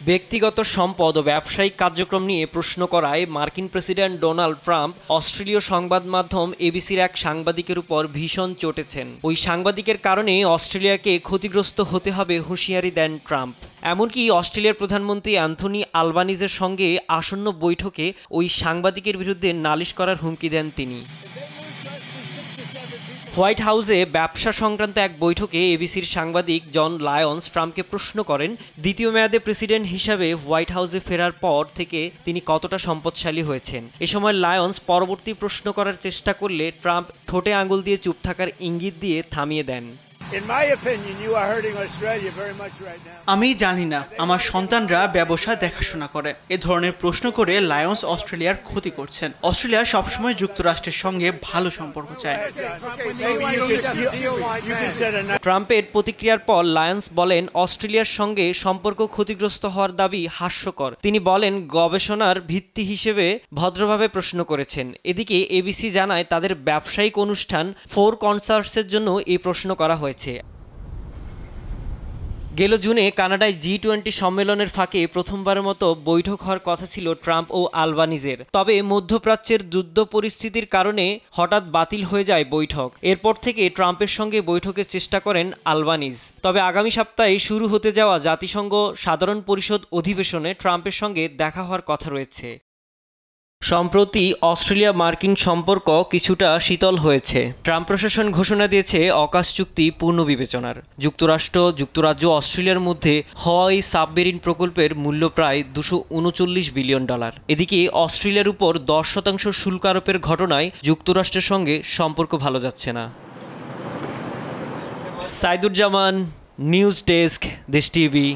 ব্যক্তিগত সম্পদ ও ব্যবসায়িক কার্যক্রম নিয়ে প্রশ্ন করায় মার্কিন প্রেসিডেন্ট ডোনাল্ড ট্রাম্প অস্ট্রেলীয় সংবাদ মাধ্যম এবিসির এক সাংবাদিকের উপর ভীষণ চটেছেন। ওই সাংবাদিকের কারণে অস্ট্রেলিয়াকে ক্ষতিগ্রস্ত হতে হবে হুঁশিয়ারি দেন ট্রাম্প। এমনকি অস্ট্রেলিয়ার প্রধানমন্ত্রী অ্যান্থনি আলবানিজের সঙ্গে আসন্ন বৈঠকে ওই সাংবাদিকের বিরুদ্ধে নালিশ করার হুমকি দেন তিনি। হোয়াইট হাউসে ব্যবসা সংক্রান্ত এক বৈঠকে এবিসির সাংবাদিক জন লায়ন্স ট্রাম্পকে প্রশ্ন করেন, দ্বিতীয় মেয়াদে প্রেসিডেন্ট হিসাবে হোয়াইট হাউসে ফেরার পর থেকে তিনি কতটা সম্পদশালী হয়েছেন। এ সময় লায়ন্স পরবর্তী প্রশ্ন করার চেষ্টা করলে ট্রাম্প ঠোঁটে আঙুল দিয়ে চুপ থাকার ইঙ্গিত দিয়ে থামিয়ে দেন। আমি জানি না আমার সন্তানরা ব্যবসা দেখাশোনা করে। এ ধরনের প্রশ্ন করে লায়ন্স অস্ট্রেলিয়ার ক্ষতি করছেন। অস্ট্রেলিয়া সবসময় যুক্তরাষ্ট্রের সঙ্গে ভালো সম্পর্ক চায়। ট্রাম্পের প্রতিক্রিয়ার পর লায়ন্স বলেন, অস্ট্রেলিয়ার সঙ্গে সম্পর্ক ক্ষতিগ্রস্ত হওয়ার দাবি হাস্যকর। তিনি বলেন, গবেষণার ভিত্তি হিসেবে ভদ্রভাবে প্রশ্ন করেছেন। এদিকে এবিসি জানায় তাদের ব্যবসায়িক অনুষ্ঠান ফোর কনসার্টসের জন্য এই প্রশ্ন করা হয়েছে। গেল জুনে কানাডায় G20 সম্মেলনের ফাঁকে প্রথমবারের মতো বৈঠক হওয়ার কথা ছিল ট্রাম্প ও আলবানিজের। তবে মধ্যপ্রাচ্যের যুদ্ধ পরিস্থিতির কারণে হঠাৎ বাতিল হয়ে যায় বৈঠক। এরপর থেকে ট্রাম্পের সঙ্গে বৈঠকের চেষ্টা করেন আলবানিজ। তবে আগামী সপ্তাহে শুরু হতে যাওয়া জাতিসংঘ সাধারণ পরিষদ অধিবেশনে ট্রাম্পের সঙ্গে দেখা হওয়ার কথা রয়েছে। সম্প্রতি অস্ট্রেলিয়া মার্কিন সম্পর্ক কিছুটা শীতল হয়েছে। ট্রাম্প প্রশাসন ঘোষণা দিয়েছে অকাশ চুক্তি পুনর্বিবেচনার। যুক্তরাজ্য অস্ট্রেলিয়ার মধ্যে হাওয়াই সাবমেরিন প্রকল্পের মূল্য প্রায় $239 বিলিয়ন। এদিকে অস্ট্রেলিয়ার উপর 10% শুল্ক আরোপের ঘটনায় যুক্তরাষ্ট্রের সঙ্গে সম্পর্ক ভালো যাচ্ছে না। সাইদুজ্জামান, নিউজ ডেস্ক, দেশ টিভি।